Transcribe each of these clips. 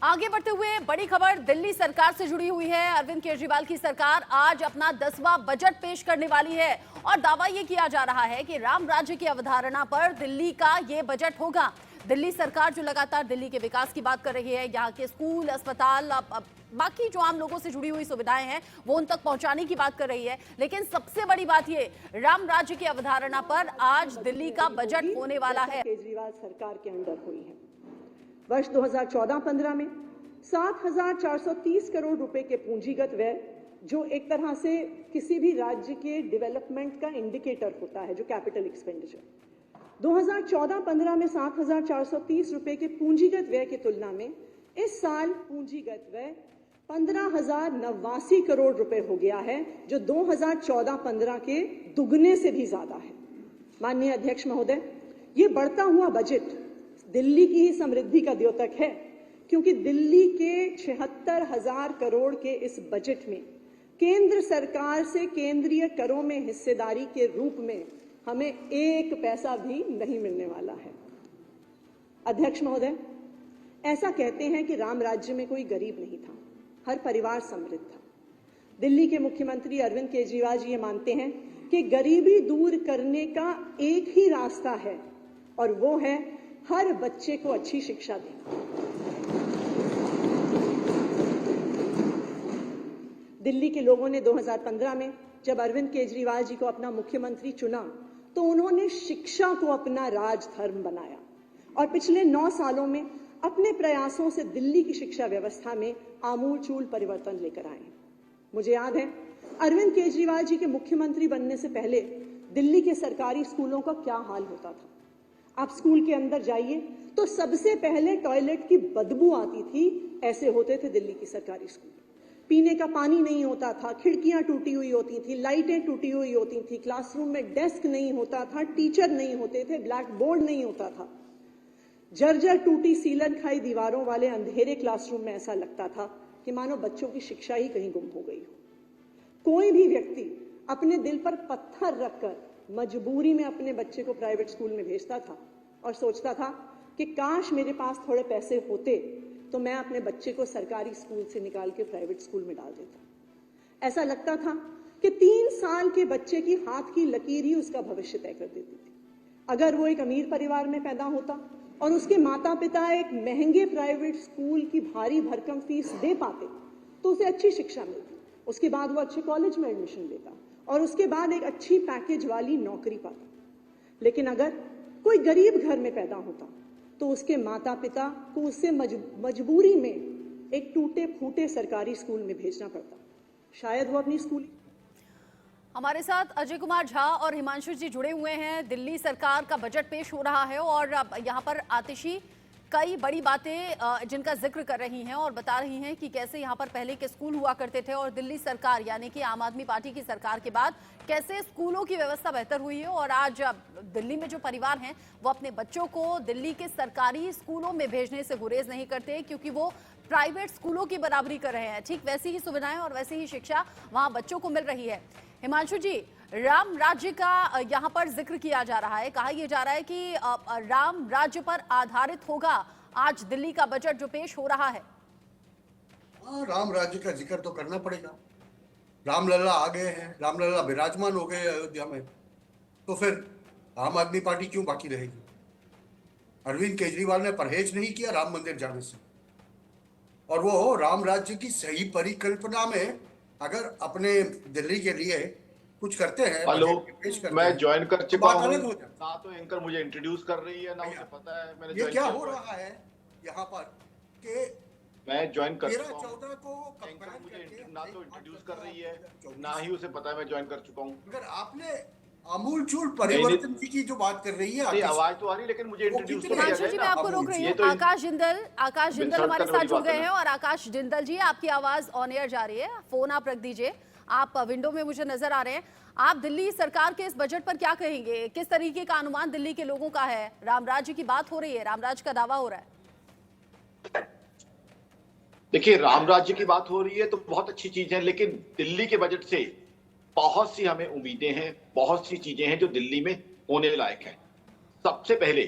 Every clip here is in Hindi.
आगे बढ़ते हुए बड़ी खबर दिल्ली सरकार से जुड़ी हुई है। अरविंद केजरीवाल की सरकार आज अपना 10वां बजट पेश करने वाली है और दावा ये किया जा रहा है कि राम राज्य की अवधारणा पर दिल्ली का ये बजट होगा। दिल्ली सरकार जो लगातार दिल्ली के विकास की बात कर रही है, यहाँ के स्कूल, अस्पताल, बाकी जो आम लोगों से जुड़ी हुई सुविधाएं हैं वो उन तक पहुंचाने की बात कर रही है। लेकिन सबसे बड़ी बात ये, राम राज्य की अवधारणा पर आज दिल्ली का बजट होने वाला है। केजरीवाल सरकार के अंदर हुई है। वर्ष 2014-15 में 7,430 करोड़ रुपए के पूंजीगत व्यय, जो एक तरह से किसी भी राज्य के डेवलपमेंट का इंडिकेटर होता है, जो कैपिटल एक्सपेंडिचर, 2014-15 में 7,430 रुपए के पूंजीगत व्यय की तुलना में इस साल पूंजीगत व्यय 15,089 करोड़ रुपए हो गया है, जो 2014-15 के दुगने से भी ज्यादा है। माननीय अध्यक्ष महोदय, ये बढ़ता हुआ बजट दिल्ली की ही समृद्धि का द्योतक है, क्योंकि दिल्ली के 76,000 करोड़ के इस बजट में केंद्र सरकार से केंद्रीय करों में हिस्सेदारी के रूप में हमें एक पैसा भी नहीं मिलने वाला है। अध्यक्ष महोदय, ऐसा कहते हैं कि राम राज्य में कोई गरीब नहीं था, हर परिवार समृद्ध था। दिल्ली के मुख्यमंत्री अरविंद केजरीवाल जी ये मानते हैं कि गरीबी दूर करने का एक ही रास्ता है और वो है हर बच्चे को अच्छी शिक्षा देना। दिल्ली के लोगों ने 2015 में जब अरविंद केजरीवाल जी को अपना मुख्यमंत्री चुना तो उन्होंने शिक्षा को अपना राजधर्म बनाया और पिछले 9 सालों में अपने प्रयासों से दिल्ली की शिक्षा व्यवस्था में आमूलचूल परिवर्तन लेकर आए। मुझे याद है अरविंद केजरीवाल जी के मुख्यमंत्री बनने से पहले दिल्ली के सरकारी स्कूलों का क्या हाल होता था। आप स्कूल के अंदर जाइए तो सबसे पहले टॉयलेट की बदबू आती थी। ऐसे होते थे दिल्ली की सरकारी स्कूल। पीने का पानी नहीं होता था, खिड़कियां टूटी हुई होती थी, लाइटें टूटी हुई होती थी, क्लासरूम में डेस्क नहीं होता था, टीचर नहीं होते थे, ब्लैक बोर्ड नहीं होता था। जर्जर टूटी सीलन खाई दीवारों वाले अंधेरे क्लासरूम में ऐसा लगता था कि मानो बच्चों की शिक्षा ही कहीं गुम हो गई हो। कोई भी व्यक्ति अपने दिल पर पत्थर रखकर मजबूरी में अपने बच्चे को प्राइवेट स्कूल में भेजता था और सोचता था कि काश मेरे पास थोड़े पैसे होते तो मैं अपने बच्चे को सरकारी स्कूल से निकाल के प्राइवेट स्कूल में डाल देता। ऐसा लगता था कि 3 साल के बच्चे की हाथ की लकीर ही उसका भविष्य तय कर देती थी। अगर वो एक अमीर परिवार में पैदा होता और उसके माता पिता एक महंगे प्राइवेट स्कूल की भारी भरकम फीस दे पाते तो उसे अच्छी शिक्षा मिलती, उसके बाद वो अच्छे कॉलेज में एडमिशन लेता और उसके बाद एक अच्छी पैकेज वाली नौकरी पाता। लेकिन अगर कोई गरीब घर में पैदा होता तो उसके माता पिता को उसे मजबूरी में एक टूटे फूटे सरकारी स्कूल में भेजना पड़ता। शायद वो अपनी स्कूल। हमारे साथ अजय कुमार झा और हिमांशु जी जुड़े हुए हैं। दिल्ली सरकार का बजट पेश हो रहा है और यहाँ पर आतिशी कई बड़ी बातें जिनका जिक्र कर रही हैं और बता रही हैं कि कैसे यहाँ पर पहले के स्कूल हुआ करते थे और दिल्ली सरकार यानी कि आम आदमी पार्टी की सरकार के बाद कैसे स्कूलों की व्यवस्था बेहतर हुई है और आज दिल्ली में जो परिवार हैं वो अपने बच्चों को दिल्ली के सरकारी स्कूलों में भेजने से गुरेज नहीं करते, क्योंकि वो प्राइवेट स्कूलों की बराबरी कर रहे हैं। ठीक वैसी ही सुविधाएं और वैसी ही शिक्षा वहां बच्चों को मिल रही है। हिमांशु जी, राम राज्य का यहाँ पर जिक्र किया जा रहा है, कहा यह जा रहा है कि राम राज्य पर आधारित होगा आज दिल्ली का बजट जो पेश हो रहा है। राम राज्य का जिक्र तो करना पड़ेगा। रामलला आ गए हैं, रामलला विराजमान हो गए अयोध्या में, तो फिर आम आदमी पार्टी क्यों बाकी रहेगी। अरविंद केजरीवाल ने परहेज नहीं किया राम मंदिर जाने से, और वो राम राज्य की सही परिकल्पना में अगर अपने दिल्ली के लिए कुछ करते हैं। हेलो, मैं ज्वाइन कर चुका हूँ। ना तो एंकर मुझे इंट्रोड्यूस कर रही है ना उसे पता है मैंने ये क्या हो रहा है यहाँ पर कि मैं ज्वाइन कर चुका हूँ। 13-14 को एंकर मुझे ना तो इंट्रोड्यूस कर रही है ना ही उसे पता है मैं ज्वाइन कर चुका हूँ। अगर आपने आमूलचूल परिवर्तन की जो बात कर रही है, आवाज तो आ रही, लेकिन मुझे इंट्रोड्यूस तो हिमांशु जी मैं आपको रोक रही हूँ। आकाश जिंदल हमारे साथ जुड़ गए हैं और आकाश जिंदल जी, आपकी आवाज ऑन एयर जा रही है, फोन आप रख दीजिए। आप विंडो में मुझे नजर आ रहे हैं। आप दिल्ली सरकार के इस बजट पर क्या कहेंगे? किस तरीके का अनुमान दिल्ली के लोगों का है? राम राज्य की बात हो रही है, राम राज्य का दावा हो रहा है। देखिए, राम राज्य की बात हो रही है तो बहुत अच्छी चीज है, लेकिन दिल्ली के बजट से बहुत सी हमें उम्मीदें हैं, बहुत सी चीजें हैं जो दिल्ली में होने लायक है। सबसे पहले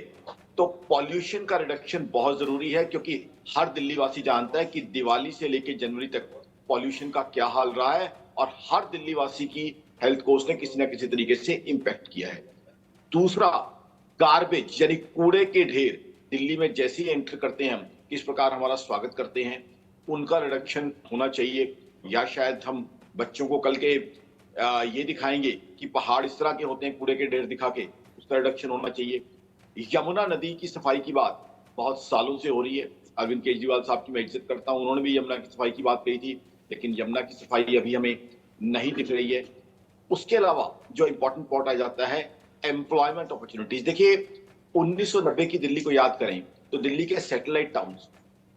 तो पॉल्यूशन का रिडक्शन बहुत जरूरी है, क्योंकि हर दिल्ली वासी जानता है कि दिवाली से लेकर जनवरी तक पॉल्यूशन का क्या हाल रहा है और हर दिल्ली वासी की हेल्थ को उसने किसी ना किसी तरीके से इंपैक्ट किया है। दूसरा, गार्बेज यानी कूड़े के ढेर दिल्ली में जैसे ही एंटर करते हैं हम, किस प्रकार हमारा स्वागत करते हैं, उनका रिडक्शन होना चाहिए। या शायद हम बच्चों को कल के ये दिखाएंगे कि पहाड़ इस तरह के होते हैं कूड़े के ढेर दिखा के, उसका रिडक्शन होना चाहिए। यमुना नदी की सफाई की बात बहुत सालों से हो रही है। अरविंद केजरीवाल साहब की मैं इज्जत करता हूं, उन्होंने भी यमुना की सफाई की बात कही थी, लेकिन यमुना की सफाई अभी हमें नहीं दिख रही है। उसके अलावा जो इंपॉर्टेंट पॉइंट आ जाता है, एम्प्लॉयमेंट अपॉर्चुनिटीज। देखिए 1990 की दिल्ली को याद करें तो दिल्ली के सैटेलाइट टाउन्स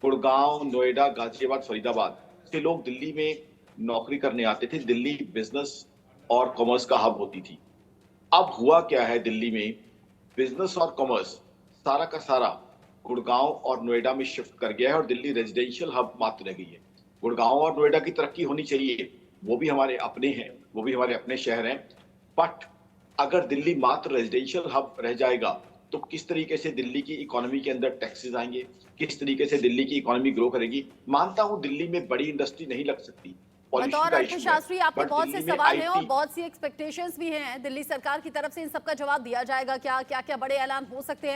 गुड़गांव, नोएडा, गाजियाबाद, फरीदाबाद से लोग दिल्ली में नौकरी करने आते थे। दिल्ली बिजनेस और कॉमर्स का हब होती थी। अब हुआ क्या है, दिल्ली में बिजनेस और कॉमर्स सारा का सारा गुड़गांव और नोएडा में शिफ्ट कर गया है और दिल्ली रेजिडेंशियल हब मात्र रह गई है। गुड़गांव और नोएडा की तरक्की होनी चाहिए, वो भी हमारे अपने हैं, वो भी हमारे अपने शहर हैं, बट अगर दिल्ली मात्र रेजिडेंशियल हब रह जाएगा तो किस तरीके से दिल्ली की इकोनॉमी के अंदर टैक्सेस आएंगे, किस तरीके से दिल्ली की इकोनॉमी ग्रो करेगी। मानता हूं दिल्ली में बड़ी इंडस्ट्री नहीं लग सकती, पॉल्यूशन बतौर का इशू है, अर्थशास्त्री आपके बट बहुत से दिल्ली में सवाल हैं और IT बहुत सी एक्सपेक्टेशंस भी हैं दिल्ली सरकार की तरफ से। इन सबका जवाब दिया जाएगा क्या? क्या क्या बड़े ऐलान हो सकते हैं?